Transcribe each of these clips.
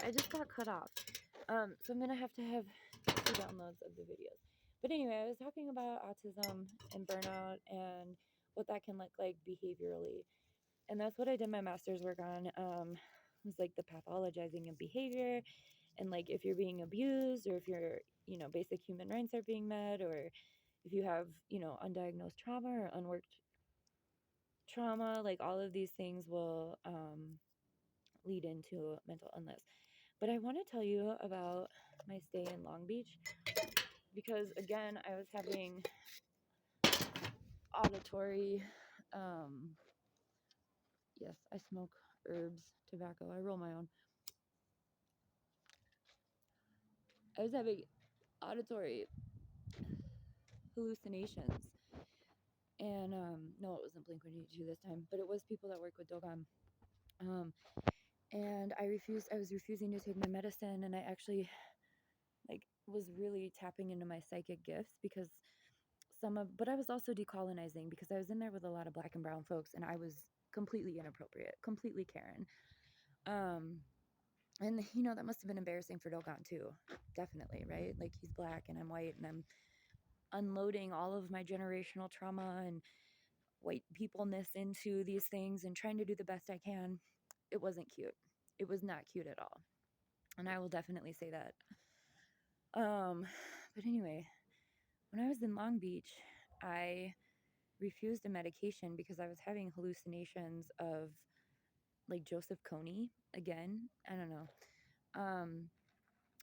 I just got cut off. So I'm gonna have to have 2 downloads of the videos. But anyway, I was talking about autism and burnout and what that can look like behaviorally. And that's what I did my master's work on. Was like the pathologizing of behavior, and like if you're being abused, or if your basic human rights are being met, or if you have undiagnosed trauma or unworked trauma, like all of these things will lead into mental illness. But I want to tell you about my stay in Long Beach, because again, I was having auditory, yes, I smoke herbs, tobacco, I roll my own. I was having auditory hallucinations. And no, it wasn't Blink-182 this time, but it was people that work with Dogon. And I was refusing to take my medicine, and I actually was really tapping into my psychic gifts, because but I was also decolonizing, because I was in there with a lot of Black and brown folks, and I was completely inappropriate, completely Karen. And that must have been embarrassing for Dogon too, definitely, right? Like, he's Black and I'm white, and I'm unloading all of my generational trauma and white peopleness into these things and trying to do the best I can. It wasn't cute. It was not cute at all. And I will definitely say that. But anyway, when I was in Long Beach, I refused a medication because I was having hallucinations of like Joseph Kony again. I don't know.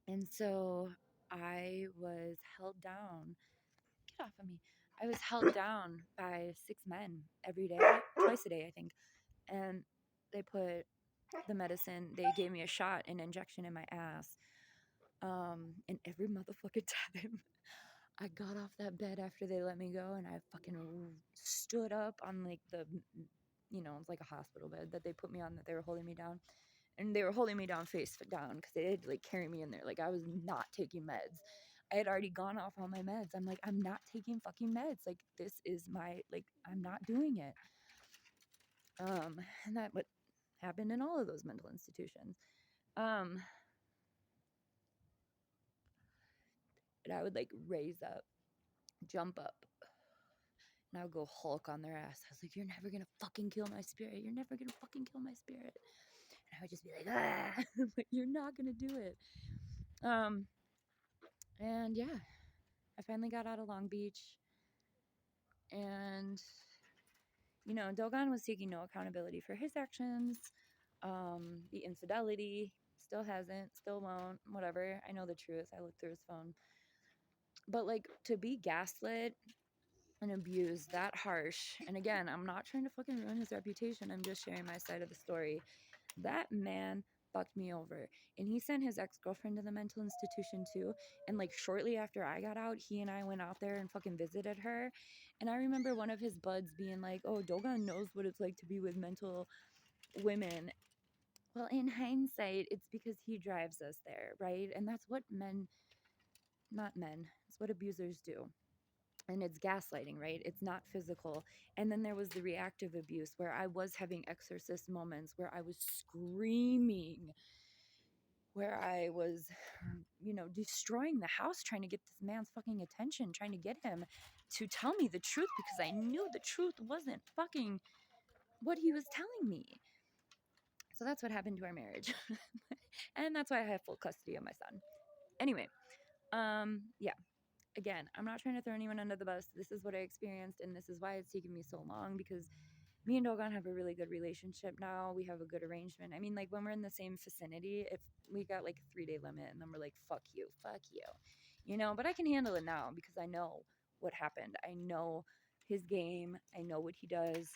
And so I was held down. Get off of me. I was held down by 6 men every day, twice a day, I think. And they put the medicine, they gave me a shot, an injection in my ass. And every motherfucking time I got off that bed after they let me go, and I fucking stood up on like it's like a hospital bed that they put me on, that they were holding me down. And they were holding me down face down, because they had to like carry me in there. Like, I was not taking meds. I had already gone off all my meds. I'm like, I'm not taking fucking meds. Like, this is my, like, I'm not doing it. And that what happened in all of those mental institutions. And I would like raise up, jump up, and I would go Hulk on their ass. I was like, you're never gonna fucking kill my spirit. You're never gonna fucking kill my spirit. And I would just be like, ah, like, you're not gonna do it. And yeah, I finally got out of Long Beach, and Dogon was taking no accountability for his actions. The infidelity, still hasn't, still won't, whatever. I know the truth. I looked through his phone. But like, to be gaslit and abused that harsh, and again, I'm not trying to fucking ruin his reputation, I'm just sharing my side of the story. That man fucked me over, and he sent his ex-girlfriend to the mental institution too. And like, shortly after I got out, he and I went out there and fucking visited her. And I remember one of his buds being like, oh, Dogon knows what it's like to be with mental women. Well, in hindsight, it's because he drives us there, right? And that's what it's what abusers do. And it's gaslighting, right? It's not physical. And then there was the reactive abuse, where I was having exorcist moments, where I was screaming, where I was, destroying the house, trying to get this man's fucking attention, trying to get him to tell me the truth, because I knew the truth wasn't fucking what he was telling me. So that's what happened to our marriage. And that's why I have full custody of my son. Anyway, yeah. Again, I'm not trying to throw anyone under the bus. This is what I experienced, and this is why it's taken me so long, because me and Dogon have a really good relationship now. We have a good arrangement. I mean, like, when we're in the same vicinity, if we got like a 3-day limit, and then we're like, fuck you, but I can handle it now, because I know what happened. I know his game. I know what he does.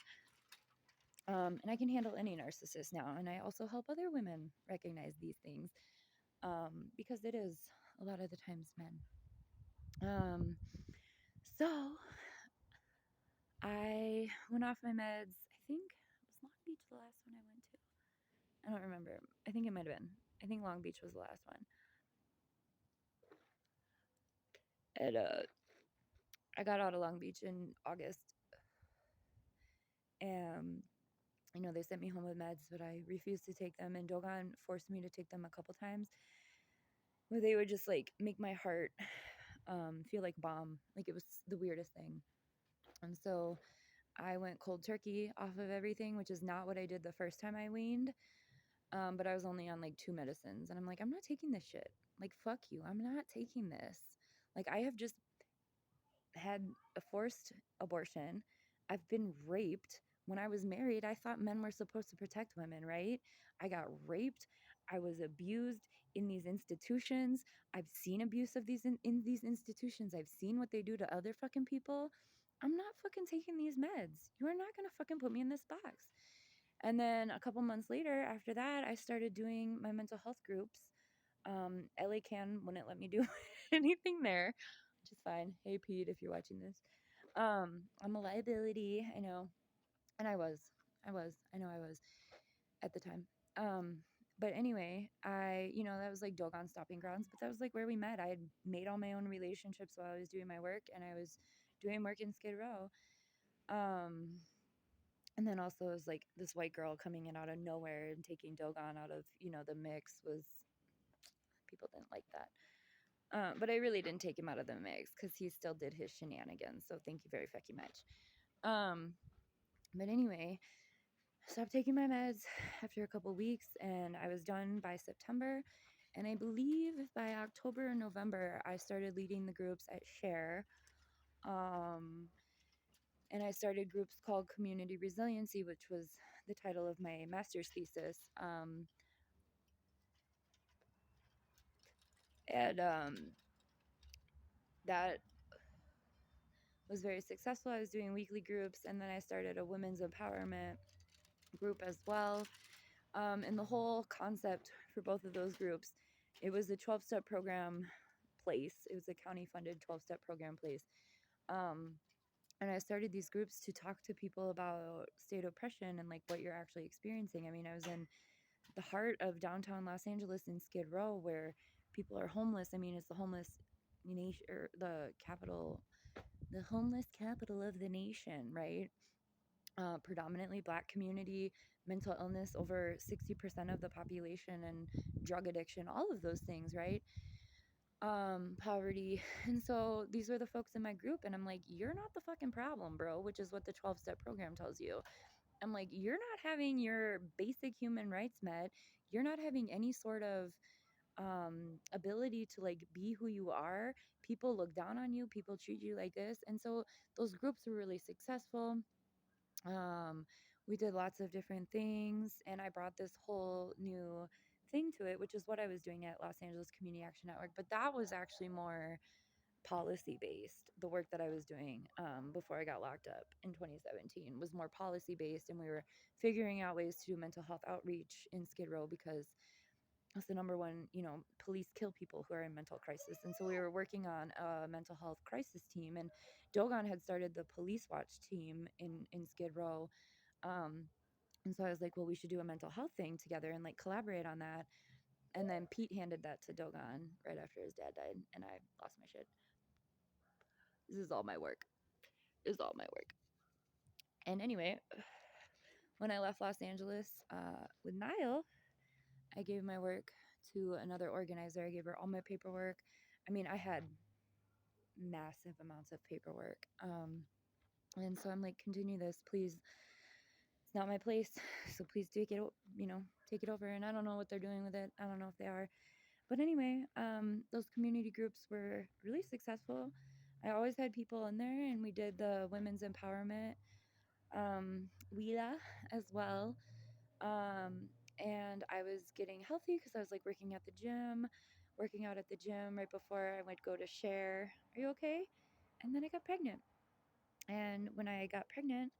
And I can handle any narcissist now. And I also help other women recognize these things, because it is a lot of the times men. So I went off my meds. I think it was Long Beach the last one I went to. I don't remember. I think it might have been. I think Long Beach was the last one. And I got out of Long Beach in August. And I know they sent me home with meds, but I refused to take them. And Dogon forced me to take them a couple times, where they would just like make my heart feel like bomb. Like it was the weirdest thing. And so I went cold turkey off of everything, which is not what I did the first time I weaned. But I was only on like 2 medicines. And I'm like, I'm not taking this shit. Like, fuck you. I'm not taking this. Like, I have just had a forced abortion. I've been raped. When I was married, I thought men were supposed to protect women, right? I got raped. I was abused in these institutions. I've seen abuse of in these institutions. I've seen what they do to other fucking people. I'm not fucking taking these meds. You are not going to fucking put me in this box. And then a couple months later, after that, I started doing my mental health groups. LA Can wouldn't let me do anything there, which is fine. Hey, Pete, if you're watching this. I'm a liability. I know. And I know I was at the time. Um, but anyway, that was like Dogon stopping grounds, but that was like where we met. I had made all my own relationships while I was doing my work, and I was doing work in Skid Row. And then also it was like this white girl coming in out of nowhere and taking Dogon out of, the mix was, people didn't like that. But I really didn't take him out of the mix because he still did his shenanigans. So thank you very fucking much. But anyway, stopped taking my meds after a couple weeks, and I was done by September. And I believe by October or November, I started leading the groups at Share. And I started groups called Community Resiliency, which was the title of my master's thesis. And that was very successful. I was doing weekly groups, and then I started a women's empowerment group as well. And the whole concept for both of those groups, it was a 12-step program place. It was a county-funded 12-step program place. And I started these groups to talk to people about state oppression and like what you're actually experiencing. I mean, I was in the heart of downtown Los Angeles in Skid Row, where people are homeless. I mean, it's the homeless nation, or the homeless capital of the nation, right? Predominantly Black community, mental illness, over 60% of the population, and drug addiction, all of those things, right? Poverty. And so these were the folks in my group, and I'm like, you're not the fucking problem, bro, which is what the 12-step program tells you. I'm like, you're not having your basic human rights met. You're not having any sort of ability to like be who you are. People look down on you. People treat you like this. And so those groups were really successful. Um, we did lots of different things, and I brought this whole new thing to it, which is what I was doing at Los Angeles Community Action Network. But that was actually more policy based. The work that I was doing before I got locked up in 2017 was more policy based, and we were figuring out ways to do mental health outreach in Skid Row because that's the number one, police kill people who are in mental crisis. And so we were working on a mental health crisis team, and Dogon had started the police watch team in Skid Row. Um, and so I was like, well, we should do a mental health thing together and like collaborate on that. And then Pete handed that to Dogon right after his dad died, and I lost my shit. This is all my work. This is all my work. And anyway, when I left Los Angeles with Niall, I gave my work to another organizer. I gave her all my paperwork. I mean, I had massive amounts of paperwork. And so I'm like, continue this, please. It's not my place, so please take it, take it over. And I don't know what they're doing with it. I don't know if they are. But anyway, those community groups were really successful. I always had people in there, and we did the women's empowerment Wheela as well. And I was getting healthy because I was like working at the gym, working out at the gym right before I would go to Share. Are you okay? And then I got pregnant. And when I got pregnant,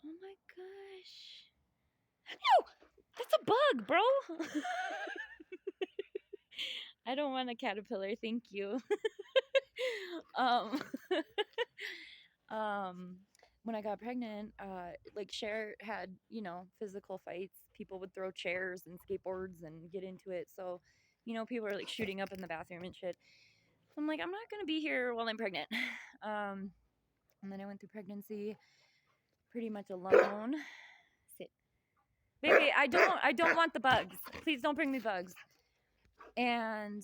oh my gosh. No, that's a bug, bro. I don't want a caterpillar. Thank you. um, um, when I got pregnant, like Cher had, physical fights. People would throw chairs and skateboards and get into it. So, people are like shooting up in the bathroom and shit. So I'm like, I'm not going to be here while I'm pregnant. And then I went through pregnancy pretty much alone. Sit. Baby, I don't want the bugs. Please don't bring me bugs. And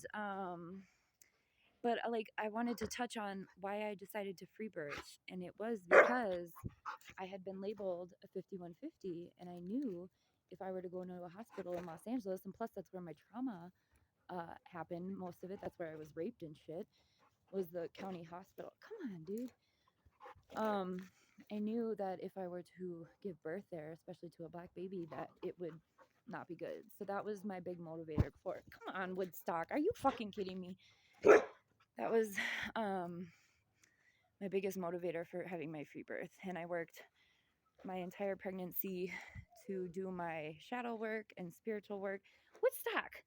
but like I wanted to touch on why I decided to free birth, and it was because I had been labeled a 5150, and I knew if I were to go into a hospital in Los Angeles, and plus that's where my trauma happened, most of it, that's where I was raped and shit, was the county hospital. Come on, dude. I knew that if I were to give birth there, especially to a black baby, that it would not be good. So that was my big motivator for it. Come on, Woodstock. Are you fucking kidding me? That was my biggest motivator for having my free birth. And I worked my entire pregnancy to do my shadow work and spiritual work. Woodstock.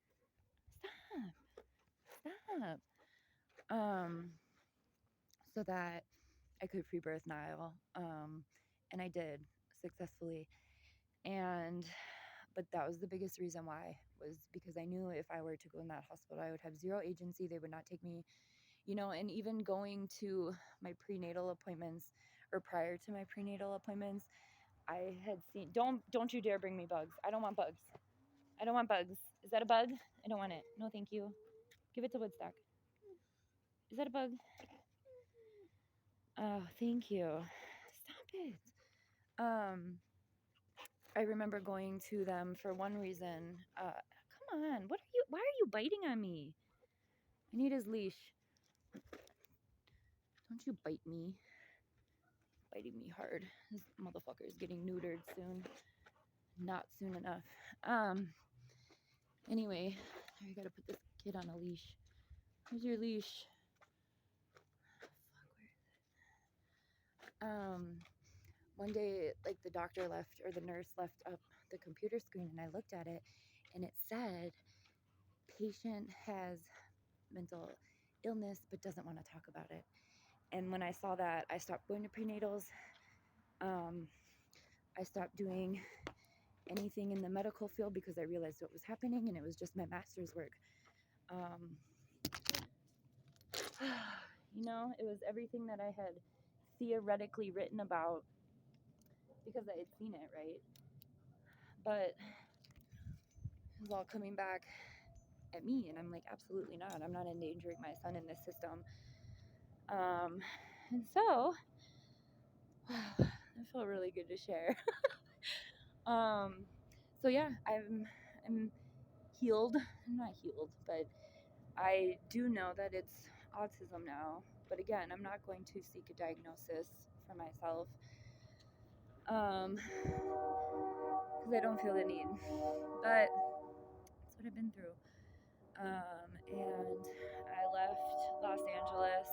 Stop. So that I could free birth Niall. And I did successfully. But that was the biggest reason why, was because I knew if I were to go in that hospital, I would have zero agency. They would not take me, and even going to my prenatal appointments, or prior to my prenatal appointments, I had seen, don't you dare bring me bugs. I don't want bugs. I don't want bugs. Is that a bug? I don't want it. No, thank you. Give it to Woodstock. Is that a bug? Oh, thank you. Stop it. I remember going to them for one reason. Come on. Why are you biting on me? I need his leash. Don't you bite me. Biting me hard. This motherfucker is getting neutered soon. Not soon enough. Anyway, I gotta put this kid on a leash. Where's your leash? One day, like, the doctor left, or the nurse left up the computer screen, and I looked at it, and it said, patient has mental illness but doesn't want to talk about it. And when I saw that, I stopped going to prenatals. I stopped doing anything in the medical field because I realized what was happening, and it was just my master's work. It was everything that I had theoretically written about because I had seen it, right? But it was all coming back at me, and I'm like, absolutely not. I'm not endangering my son in this system. And so it felt really good to share. So yeah, I'm healed. I'm not healed, but I do know that it's autism now. But again, I'm not going to seek a diagnosis for myself, because I don't feel the need. But that's what I've been through. And I left Los Angeles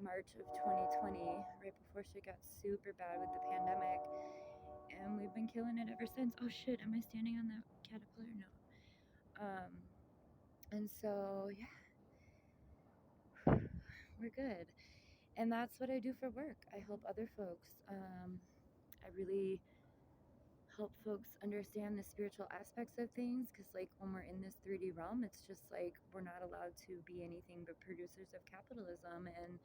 March of 2020, right before shit got super bad with the pandemic. And we've been killing it ever since. Oh shit, am I standing on that caterpillar? No. And so, yeah, we're good. And that's what I do for work. I help other folks. I really help folks understand the spiritual aspects of things, because, like, when we're in this 3D realm, it's just like we're not allowed to be anything but producers of capitalism. And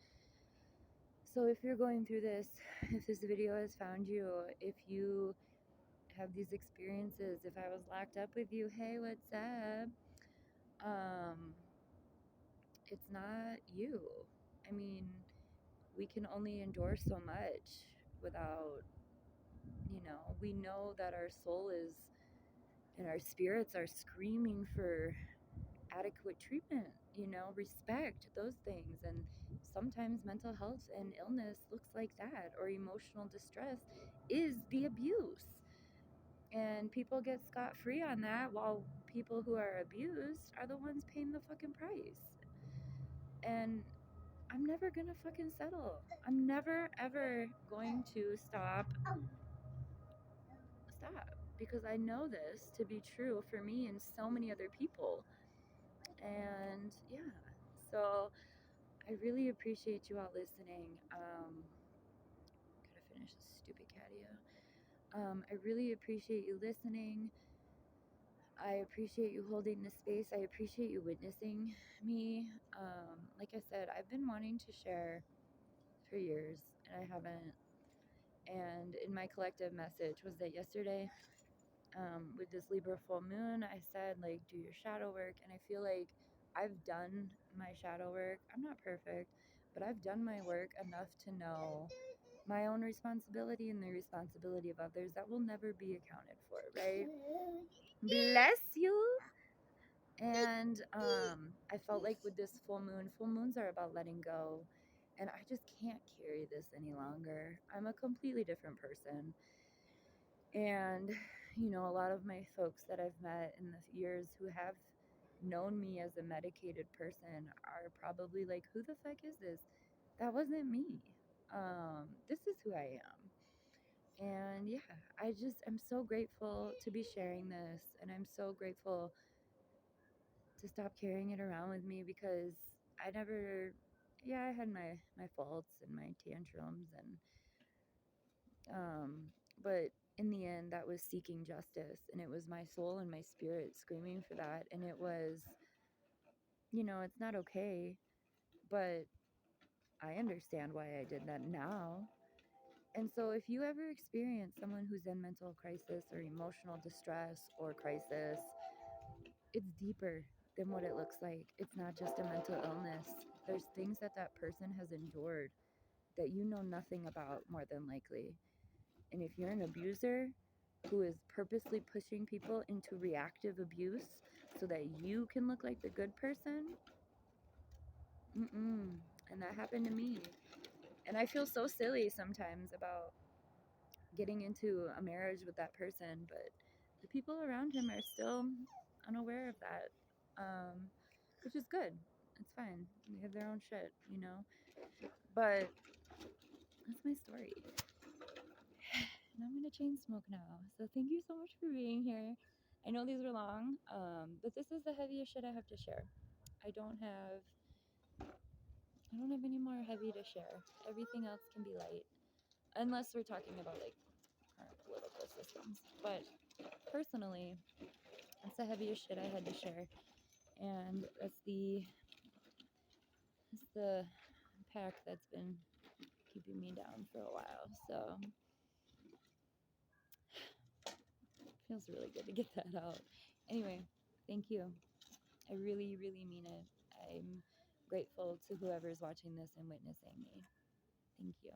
so if you're going through this, if this video has found you, if you have these experiences, if I was locked up with you, hey, what's up? It's not you. I mean, we can only endure so much without, we know that our soul is, and our spirits are screaming for adequate treatment, respect, those things. And sometimes mental health and illness looks like that, or emotional distress is the abuse. And people get scot-free on that, while people who are abused are the ones paying the fucking price. And I'm never gonna fucking settle. I'm never, ever going to stop, because I know this to be true for me and so many other people. And yeah, so I really appreciate you all listening. Gotta finish this stupid catio. I really appreciate you listening. I appreciate you holding this space. I appreciate you witnessing me. Like I said, I've been wanting to share for years, and I haven't. And in my collective message was that yesterday, with this Libra full moon, I said, like, do your shadow work. And I feel like I've done my shadow work. I'm not perfect, but I've done my work enough to know my own responsibility and the responsibility of others that will never be accounted for, right? Bless you. And I felt like with this full moons are about letting go. And I just can't carry this any longer. I'm a completely different person. And, a lot of my folks that I've met in the years who have known me as a medicated person are probably like, who the fuck is this? That wasn't me. This is who I am. And yeah, I'm so grateful to be sharing this. And I'm so grateful to stop carrying it around with me because I had my faults and my tantrums but in the end that was seeking justice, and it was my soul and my spirit screaming for that, and it was, it's not okay, but I understand why I did that now. And so if you ever experience someone who's in mental crisis or emotional distress or crisis, it's deeper than what it looks like. It's not just a mental illness. There's things that that person has endured that you know nothing about, more than likely. And if you're an abuser who is purposely pushing people into reactive abuse so that you can look like the good person, and that happened to me. And I feel so silly sometimes about getting into a marriage with that person, but the people around him are still unaware of that, which is good. It's fine. They have their own shit. But that's my story. And I'm gonna chain smoke now. So thank you so much for being here. I know these were long, but this is the heaviest shit I have to share. I don't have any more heavy to share. Everything else can be light, unless we're talking about like current political systems. But personally, that's the heaviest shit I had to share, and that's the pack that's been keeping me down for a while. So it feels really good to get that out. Anyway, thank you. I really, really mean it. I'm grateful to whoever's watching this and witnessing me. Thank you.